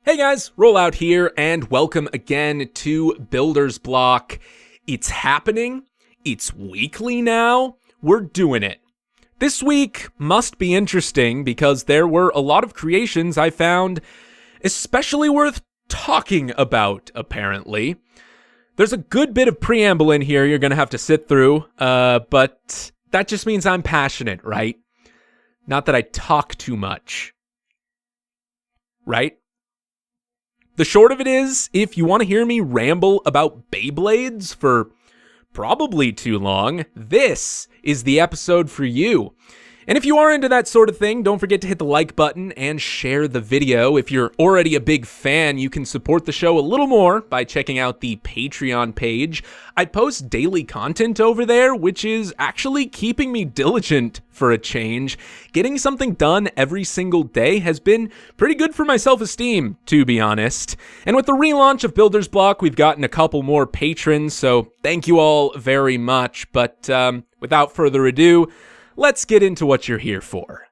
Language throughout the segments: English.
Hey guys, Rollout here, and welcome again to Builder's Block. It's happening. It's weekly now. We're doing it. This week must be interesting because there were a lot of creations I found especially worth talking about, apparently. There's a good bit of preamble in here you're going to have to sit through, but that just means I'm passionate, right? Not that I talk too much. Right? The short of it is, if you want to hear me ramble about Beyblades for probably too long, this is the episode for you. And if you are into that sort of thing, don't forget to hit the like button and share the video. If you're already a big fan, you can support the show a little more by checking out the Patreon page. I post daily content over there, which is actually keeping me diligent for a change. Getting something done every single day has been pretty good for my self-esteem, to be honest. And with the relaunch of Builder's Block, we've gotten a couple more patrons, so thank you all very much. But without further ado, let's get into what you're here for.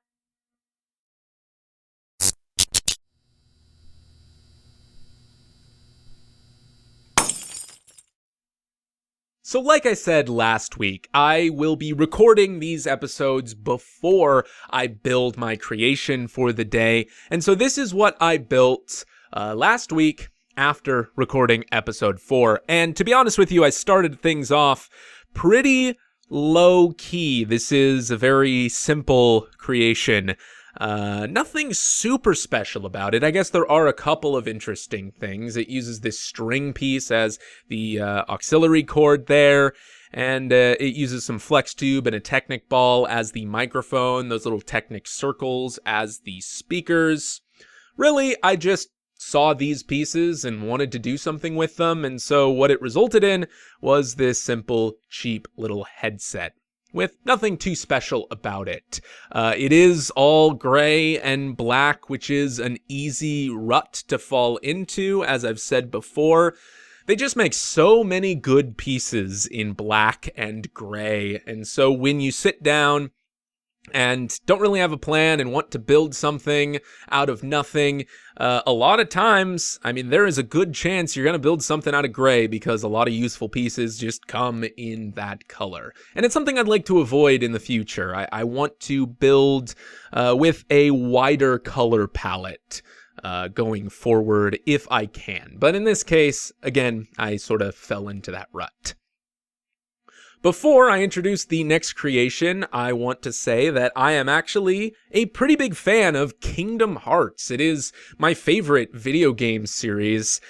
So like I said last week, I will be recording these episodes before I build my creation for the day. And so this is what I built last week after recording episode 4. And to be honest with you, I started things off pretty low key. This is a very simple creation. Nothing super special about it. I guess there are a couple of interesting things. It uses this string piece as the auxiliary cord there, and it uses some flex tube and a Technic ball as the microphone, those little Technic circles as the speakers. Really, I just saw these pieces and wanted to do something with them, and so what it resulted in was this simple, cheap little headset with nothing too special about it. It is all gray and black, which is an easy rut to fall into, as I've said before. They just make so many good pieces in black and gray, and so when you sit down and don't really have a plan and want to build something out of nothing, a lot of times, I mean, there is a good chance you're going to build something out of gray because a lot of useful pieces just come in that color. And it's something I'd like to avoid in the future. I want to build with a wider color palette going forward if I can. But in this case, again, I sort of fell into that rut. Before I introduce the next creation, I want to say that I am actually a pretty big fan of Kingdom Hearts. It is my favorite video game series,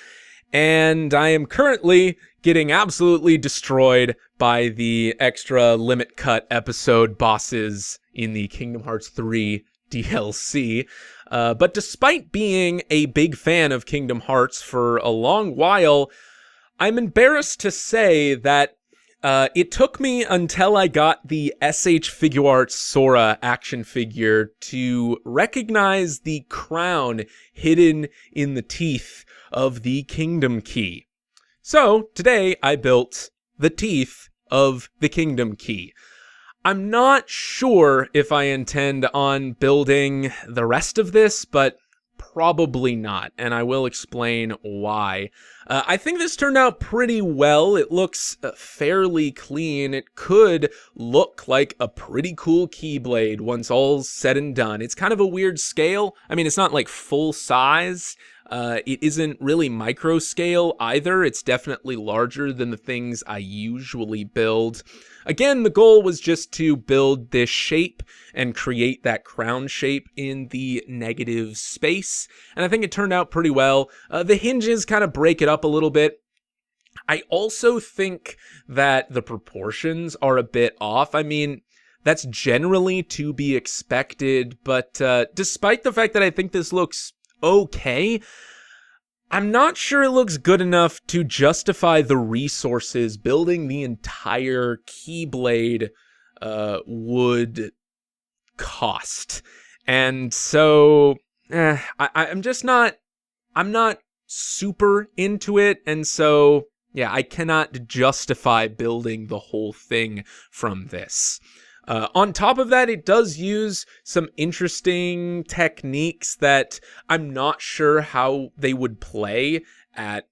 and I am currently getting absolutely destroyed by the extra limit cut episode bosses in the Kingdom Hearts 3 DLC. But despite being a big fan of Kingdom Hearts for a long while, I'm embarrassed to say that it took me until I got the SH Figuarts Sora action figure to recognize the crown hidden in the teeth of the Kingdom Key. So today I built the teeth of the Kingdom Key. I'm not sure if I intend on building the rest of this, but probably not, and I will explain why. I think this turned out pretty well. It looks fairly clean. It could look like a pretty cool Keyblade once all's said and done. It's kind of a weird scale. I mean, it's not like full size. It isn't really micro scale either. It's definitely larger than the things I usually build. Again, the goal was just to build this shape and create that crown shape in the negative space, and I think it turned out pretty well. The hinges kind of break it up a little bit. I also think that the proportions are a bit off. I mean, that's generally to be expected, but despite the fact that I think this looks okay, I'm not sure it looks good enough to justify the resources building the entire Keyblade would cost. And so I'm not super into it, and so yeah, I cannot justify building the whole thing from this. On top of that, it does use some interesting techniques that I'm not sure how they would play at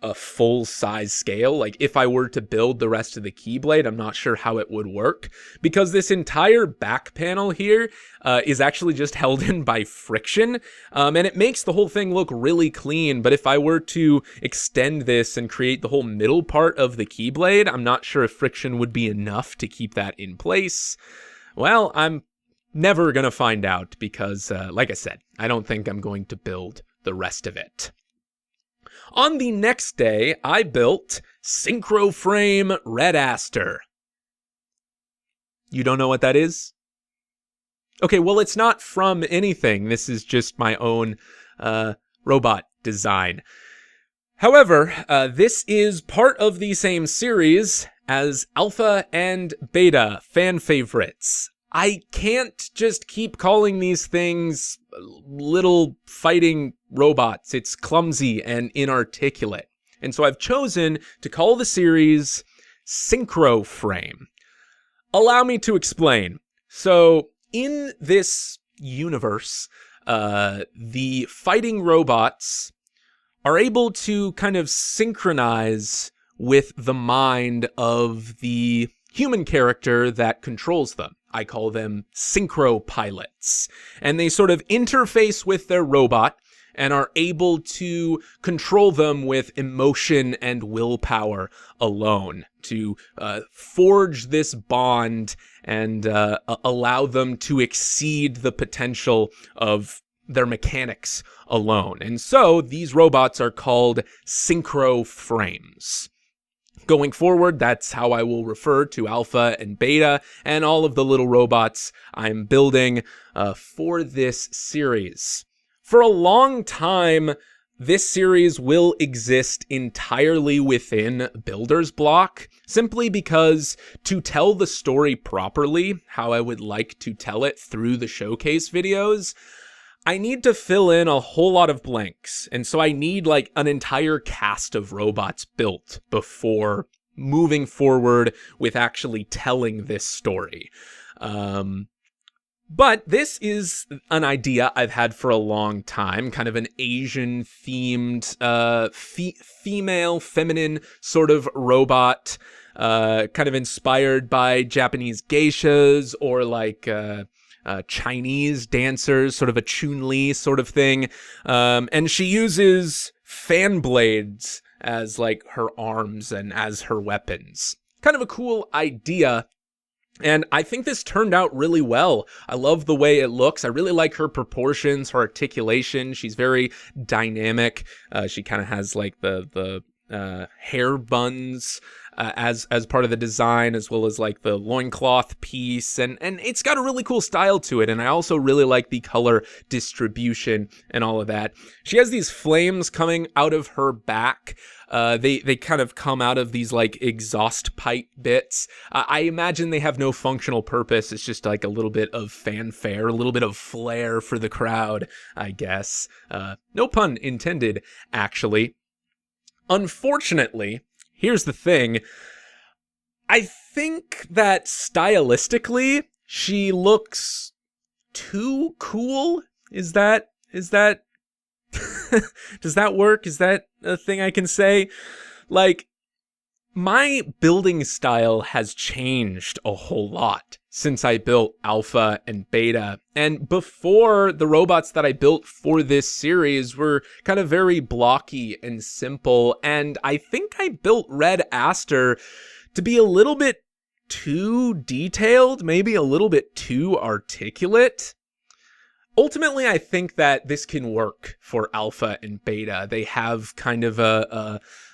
a full-size scale. Like, if I were to build the rest of the Keyblade, I'm not sure how it would work, because this entire back panel here is actually just held in by friction, and it makes the whole thing look really clean. But if I were to extend this and create the whole middle part of the Keyblade, I'm not sure if friction would be enough to keep that in place. Well, I'm never gonna find out, because, like I said, I don't think I'm going to build the rest of it. On the next day, I built Synchro-Frame Red Aster. You don't know what that is? Okay, well, it's not from anything. This is just my own robot design. However, this is part of the same series as Alpha and Beta fan favorites. I can't just keep calling these things little fighting robots. It's clumsy and inarticulate. And so I've chosen to call the series Synchro-Frame. Allow me to explain. So in this universe, the fighting robots are able to kind of synchronize with the mind of the human character that controls them. I call them synchro pilots, and they sort of interface with their robot and are able to control them with emotion and willpower alone to forge this bond and allow them to exceed the potential of their mechanics alone. And so these robots are called synchro frames. Going forward, that's how I will refer to Alpha and Beta and all of the little robots I'm building for this series. For a long time, this series will exist entirely within Builder's Block, simply because to tell the story properly, how I would like to tell it through the showcase videos, I need to fill in a whole lot of blanks, and so I need like an entire cast of robots built before moving forward with actually telling this story. But this is an idea I've had for a long time, kind of an Asian-themed, female, feminine sort of robot, kind of inspired by Japanese geishas or like Chinese dancers, sort of a Chun-Li sort of thing. And she uses fan blades as like her arms and as her weapons. Kind of a cool idea. And I think this turned out really well. I love the way it looks. I really like her proportions, her articulation. She's very dynamic. She kind of has like the hair buns as part of the design, as well as like the loincloth piece, and it's got a really cool style to it. And I also really like the color distribution and all of that. She has these flames coming out of her back. They kind of come out of these like exhaust pipe bits. I imagine they have no functional purpose. It's just like a little bit of fanfare, a little bit of flair for the crowd, I guess. No pun intended, actually. Unfortunately, here's the thing. I think that stylistically, she looks too cool. Is that does that work? Is that a thing I can say? Like, my building style has changed a whole lot since I built Alpha and Beta. And before, the robots that I built for this series were kind of very blocky and simple. And I think I built Red Aster to be a little bit too detailed, maybe a little bit too articulate. Ultimately, I think that this can work for Alpha and Beta. They have kind of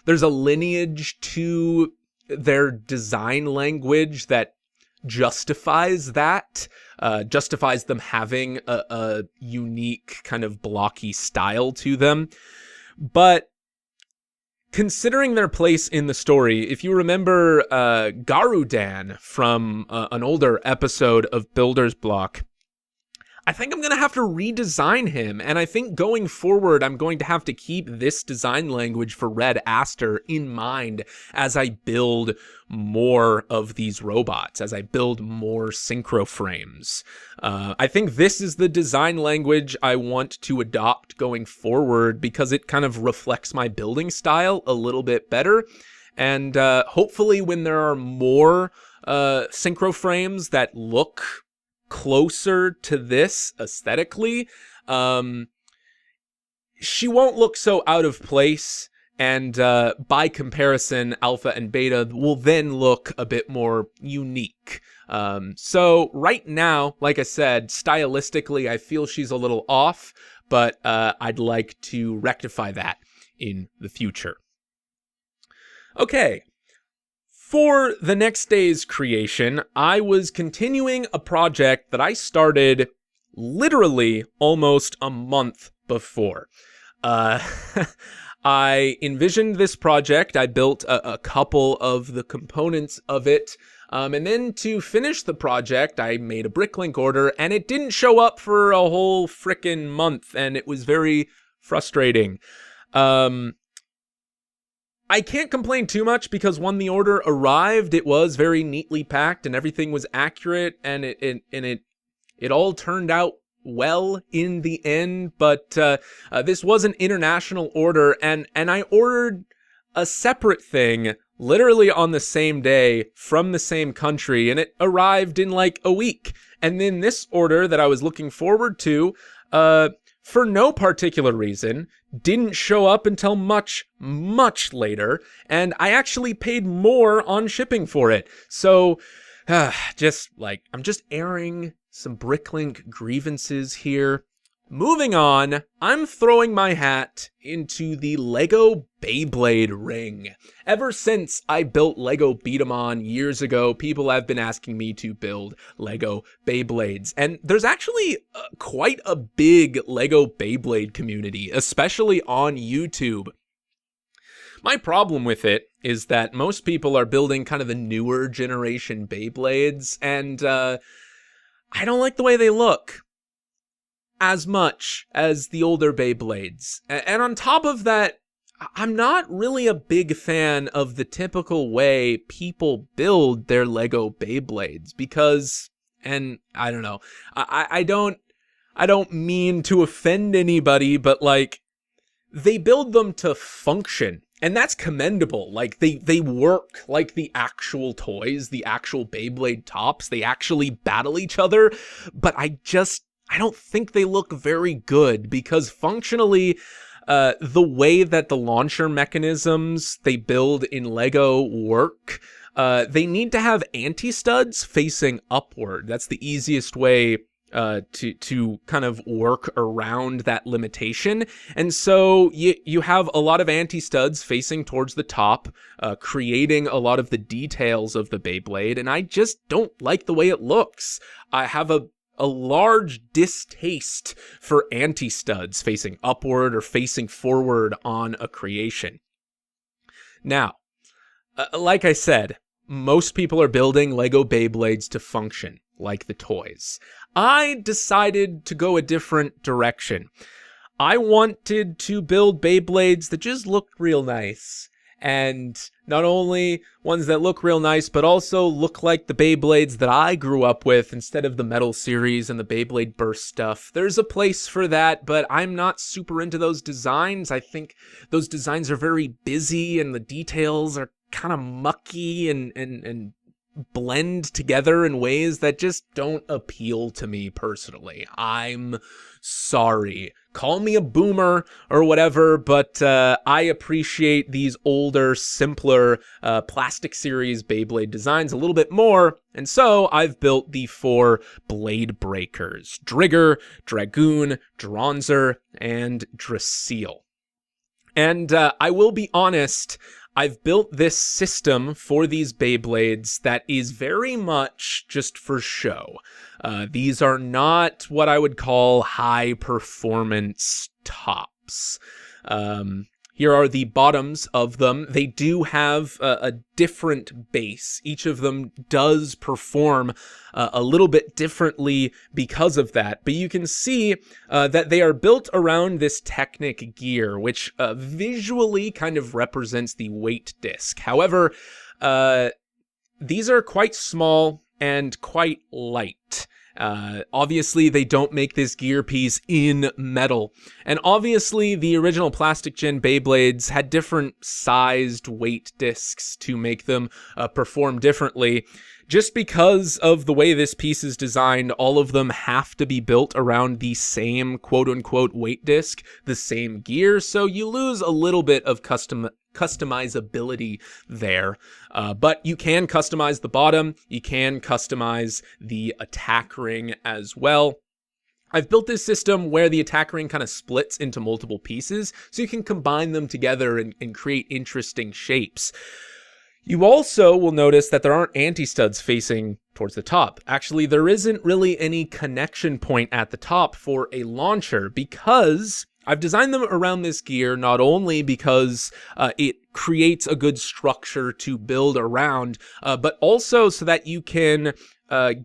there's a lineage to their design language that justifies that, justifies them having a unique kind of blocky style to them. But considering their place in the story, if you remember Garudan from an older episode of Builder's Block, I think I'm going to have to redesign him. And I think going forward, I'm going to have to keep this design language for Red Aster in mind as I build more of these robots, as I build more synchro frames. I think this is the design language I want to adopt going forward because it kind of reflects my building style a little bit better. And hopefully when there are more synchro frames that look closer to this aesthetically, she won't look so out of place, and by comparison, Alpha and Beta will then look a bit more unique. So right now, like I said, stylistically, I feel she's a little off, but I'd like to rectify that in the future. Okay. For the next day's creation, I was continuing a project that I started literally almost a month before. I envisioned this project, I built a couple of the components of it, and then to finish the project, I made a bricklink order, and it didn't show up for a whole frickin' month, and it was very frustrating. I can't complain too much because when the order arrived, it was very neatly packed and everything was accurate, and it all turned out well in the end. But this was an international order, and I ordered a separate thing literally on the same day from the same country, and it arrived in like a week. And then this order that I was looking forward to, for no particular reason, didn't show up until much, much later, and I actually paid more on shipping for it. So, I'm just airing some bricklink grievances here. Moving on, I'm throwing my hat into the Lego Beyblade ring. Ever since I built Lego Beat 'em On years ago, people have been asking me to build Lego Beyblades. And there's actually quite a big Lego Beyblade community, especially on YouTube. My problem with it is that most people are building kind of the newer generation Beyblades, and I don't like the way they look as much as the older Beyblades. And on top of that, I'm not really a big fan of the typical way people build their Lego Beyblades because, and I don't know, I don't mean to offend anybody, but like, they build them to function. And that's commendable. Like, they work like the actual toys, the actual Beyblade tops. They actually battle each other. But I don't think they look very good because functionally, the way that the launcher mechanisms they build in Lego work, they need to have anti-studs facing upward. That's the easiest way to kind of work around that limitation. And so you have a lot of anti-studs facing towards the top, creating a lot of the details of the Beyblade, and I just don't like the way it looks. I have a large distaste for anti-studs facing upward or facing forward on a creation. Now, like I said, most people are building Lego Beyblades to function, like the toys. I decided to go a different direction. I wanted to build Beyblades that just looked real nice. And not only ones that look real nice, but also look like the Beyblades that I grew up with instead of the Metal series and the Beyblade Burst stuff. There's a place for that, but I'm not super into those designs. I think those designs are very busy and the details are kind of mucky and blend together in ways that just don't appeal to me personally. I'm sorry. Call me a boomer or whatever, but I appreciate these older, simpler plastic series Beyblade designs a little bit more, and so I've built the 4 Blade Breakers: Drigger, Dragoon, Dronzer, and Drasil. And I will be honest, I've built this system for these Beyblades that is very much just for show. These are not what I would call high performance tops. Here are the bottoms of them. They do have a different base. Each of them does perform a little bit differently because of that. But you can see that they are built around this Technic gear, which visually kind of represents the weight disc. However, these are quite small and quite light. Obviously, they don't make this gear piece in metal. And obviously, the original Plastic Gen Beyblades had different sized weight discs to make them perform differently. Just because of the way this piece is designed, all of them have to be built around the same quote-unquote weight disc, the same gear, so you lose a little bit of customizability there. But you can customize the bottom, you can customize the attack ring as well. I've built this system where the attack ring kind of splits into multiple pieces, so you can combine them together and create interesting shapes. You also will notice that there aren't anti-studs facing towards the top. Actually, there isn't really any connection point at the top for a launcher because I've designed them around this gear not only because it creates a good structure to build around, but also so that you can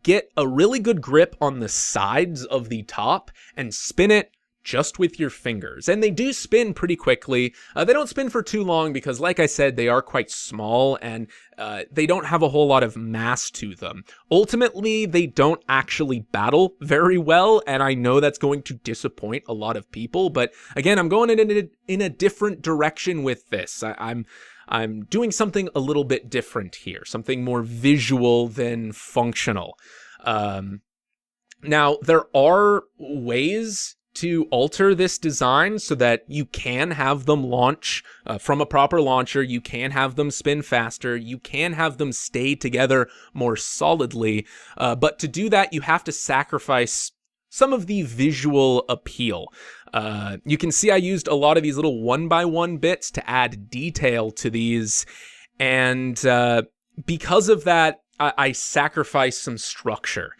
get a really good grip on the sides of the top and spin it just with your fingers. And they do spin pretty quickly. They don't spin for too long because, like I said, they are quite small and they don't have a whole lot of mass to them. Ultimately, they don't actually battle very well, and I know that's going to disappoint a lot of people, but again, I'm going in a different direction with this. I'm doing something a little bit different here, something more visual than functional. Now, there are ways to alter this design so that you can have them launch from a proper launcher, you can have them spin faster, you can have them stay together more solidly, but to do that you have to sacrifice some of the visual appeal. You can see I used a lot of these little 1x1 bits to add detail to these, and because of that I sacrificed some structure.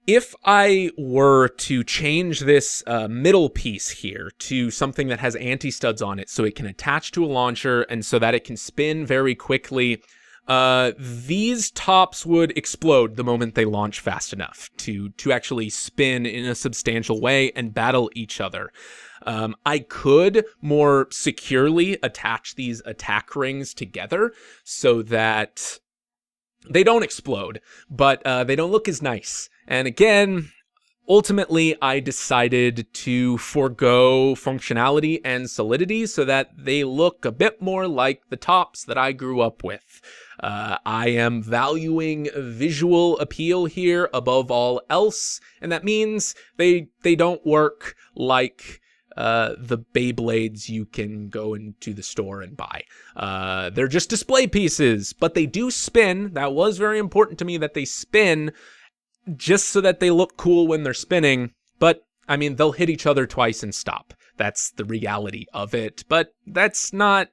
If I were to change this middle piece here to something that has anti-studs on it so it can attach to a launcher and so that it can spin very quickly, these tops would explode the moment they launch fast enough to actually spin in a substantial way and battle each other. I could more securely attach these attack rings together so that they don't explode, but they don't look as nice. And again, ultimately, I decided to forego functionality and solidity so that they look a bit more like the tops that I grew up with. I am valuing visual appeal here above all else, and that means they don't work like the Beyblades you can go into the store and buy. They're just display pieces, but they do spin. That was very important to me that they spin just so that they look cool when they're spinning. But, I mean, they'll hit each other twice and stop. That's the reality of it. But that's not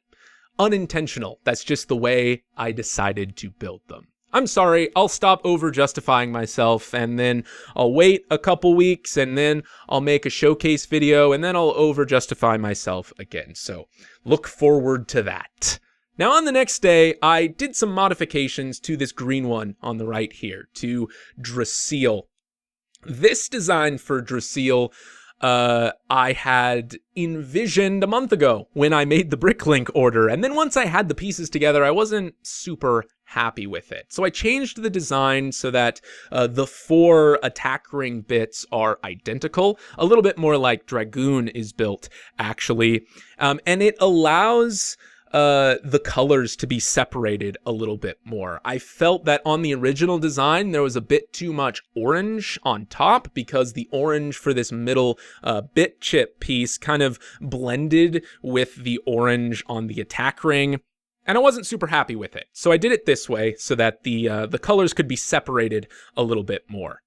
unintentional. That's just the way I decided to build them. I'm sorry, I'll stop over-justifying myself, and then I'll wait a couple weeks, and then I'll make a showcase video, and then I'll over-justify myself again. So look forward to that. Now on the next day, I did some modifications to this green one on the right here, to Dracil. This design for Dracil, I had envisioned a month ago when I made the Bricklink order, and then once I had the pieces together, I wasn't super happy with it. So I changed the design so that the 4 attack ring bits are identical, a little bit more like Dragoon is built, actually, and it allows the colors to be separated a little bit more. I felt that on the original design there was a bit too much orange on top because the orange for this middle bit chip piece kind of blended with the orange on the attack ring, and I wasn't super happy with it. So I did it this way so that the colors could be separated a little bit more.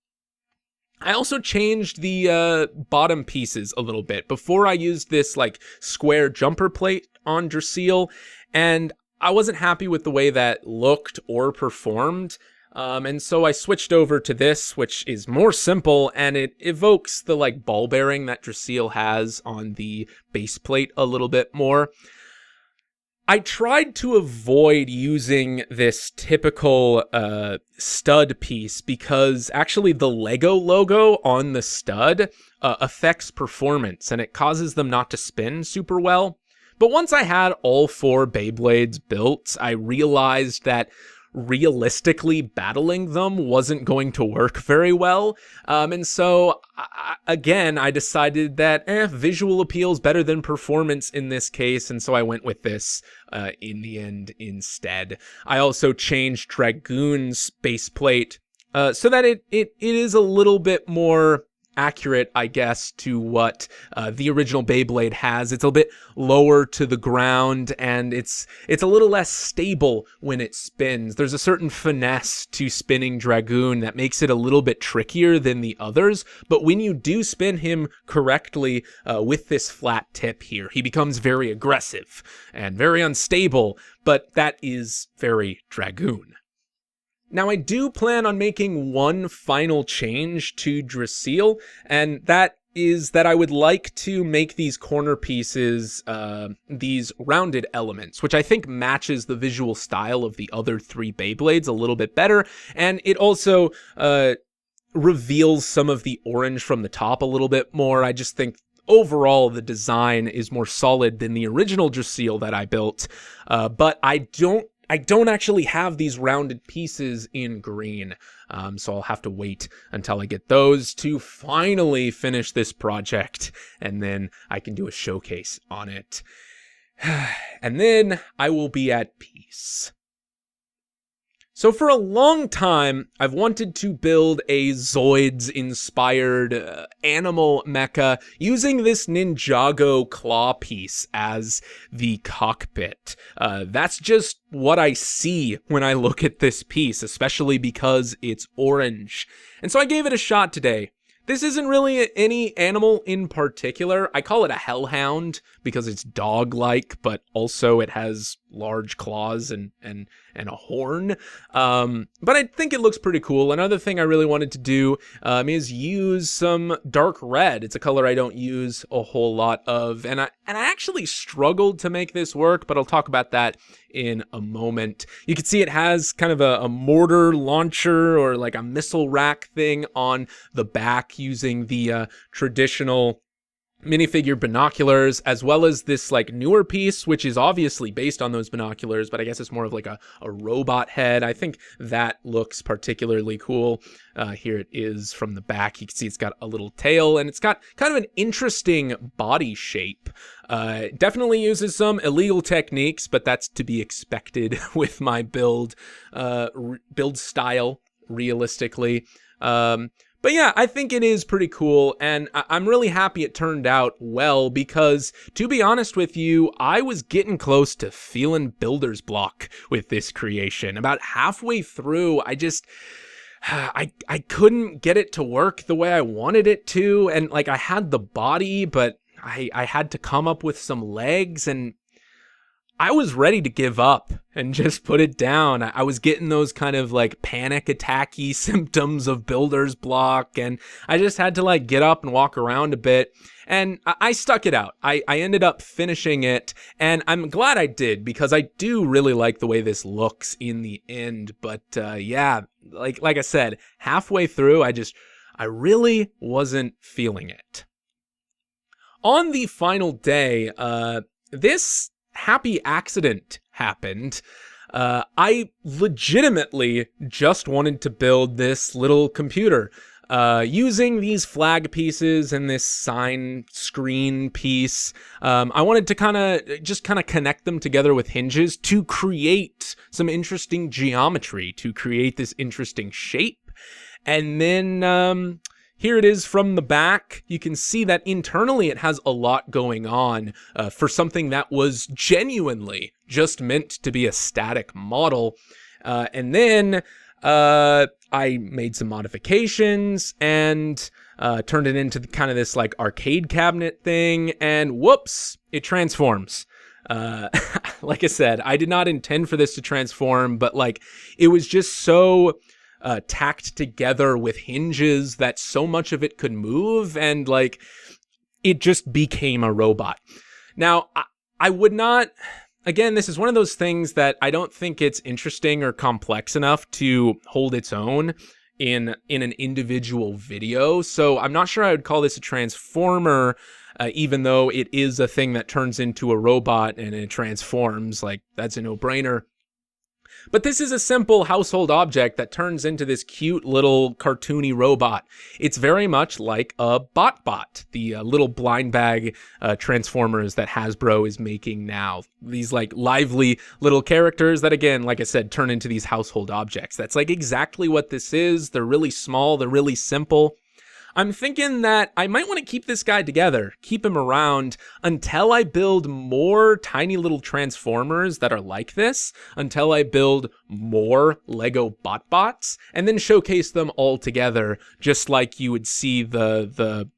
I also changed the bottom pieces a little bit. Before I used this like square jumper plate on Dracil, and I wasn't happy with the way that looked or performed. And so I switched over to this, which is more simple, and it evokes the like ball bearing that Dracil has on the base plate a little bit more. I tried to avoid using this typical stud piece because actually the Lego logo on the stud affects performance and it causes them not to spin super well. But once I had all 4 Beyblades built, I realized that realistically battling them wasn't going to work very well. And so, again, I decided that visual appeal is better than performance in this case. And so I went with this in the end instead. I also changed Dragoon's base plate so that it is a little bit more accurate, I guess, to what the original Beyblade has. It's a bit lower to the ground, and it's a little less stable when it spins. There's a certain finesse to spinning Dragoon that makes it a little bit trickier than the others, but when you do spin him correctly with this flat tip here, he becomes very aggressive and very unstable, but that is very Dragoon. Now, I do plan on making one final change to Drasil, and that is that I would like to make these corner pieces these rounded elements, which I think matches the visual style of the other 3 Beyblades a little bit better, and it also reveals some of the orange from the top a little bit more. I just think overall the design is more solid than the original Drasil that I built, but I don't actually have these rounded pieces in green, so I'll have to wait until I get those to finally finish this project, and then I can do a showcase on it. And then I will be at peace. So for a long time, I've wanted to build a Zoids-inspired animal mecha using this Ninjago claw piece as the cockpit. That's just what I see when I look at this piece, especially because it's orange. And so I gave it a shot today. This isn't really any animal in particular. I call it a hellhound because it's dog-like, but also it has large claws and a horn. But I think it looks pretty cool. Another thing I really wanted to do is use some dark red. It's a color I don't use a whole lot of, and I actually struggled to make this work, but I'll talk about that in a moment. You can see it has kind of a mortar launcher or like a missile rack thing on the back using the traditional minifigure binoculars, as well as this like newer piece, which is obviously based on those binoculars, but I guess it's more of like a robot head. I think that looks particularly cool. Here it is from the back. You can see it's got a little tail, and it's got kind of an interesting body shape. It definitely uses some illegal techniques, but that's to be expected with my build style, realistically. But yeah, I think it is pretty cool, and I'm really happy it turned out well because, to be honest with you, I was getting close to feeling builder's block with this creation. About halfway through, I couldn't get it to work the way I wanted it to, and like I had the body, but I had to come up with some legs, and I was ready to give up and just put it down. I was getting those kind of like panic attacky symptoms of builder's block, and I just had to like get up and walk around a bit, and I stuck it out. I ended up finishing it, and I'm glad I did because I do really like the way this looks in the end. But yeah, like I said, halfway through, I really wasn't feeling it. On the final day, this happy accident happened. I legitimately just wanted to build this little computer using these flag pieces and this sign screen piece. I wanted to kind of connect them together with hinges to create some interesting geometry, to create this interesting shape. And then here it is from the back. You can see that internally it has a lot going on for something that was genuinely just meant to be a static model. And then I made some modifications and turned it into kind of this like arcade cabinet thing, and whoops, it transforms. Like I said, I did not intend for this to transform, but like it was just so tacked together with hinges that so much of it could move, and like it just became a robot. Now, I would not again, this is one of those things that I don't think it's interesting or complex enough to hold its own in an individual video. So I'm not sure I would call this a transformer, even though it is a thing that turns into a robot and it transforms. Like, that's a no-brainer. But this is a simple household object that turns into this cute little cartoony robot. It's very much like a BotBot, the little blind bag transformers that Hasbro is making now. These like lively little characters that, again, like I said, turn into these household objects. That's like exactly what this is. They're really small. They're really simple. I'm thinking that I might want to keep this guy together, keep him around until I build more tiny little transformers that are like this, until I build more Lego BotBots, and then showcase them all together, just like you would see the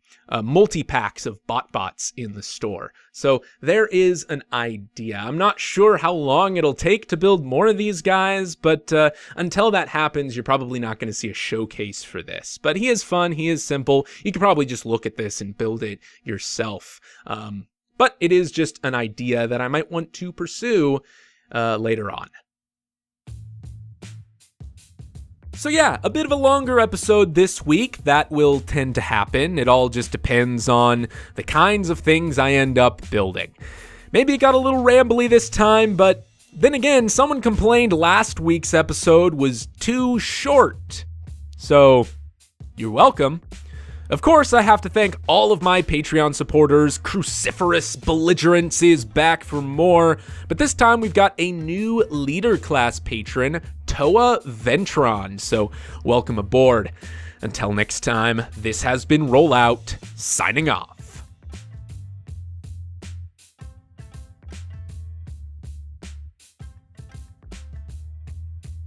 multi-packs of BotBots in the store. So there is an idea. I'm not sure how long it'll take to build more of these guys, but until that happens, you're probably not going to see a showcase for this. But he is fun. He is simple. You can probably just look at this and build it yourself. But it is just an idea that I might want to pursue later on. So yeah, a bit of a longer episode this week. That will tend to happen. It all just depends on the kinds of things I end up building. Maybe it got a little rambly this time, but then again, someone complained last week's episode was too short. So, you're welcome. Of course, I have to thank all of my Patreon supporters. Cruciferous Belligerence is back for more, but this time we've got a new leader class patron, Toa Ventron, so welcome aboard. Until next time, this has been Rollout, signing off.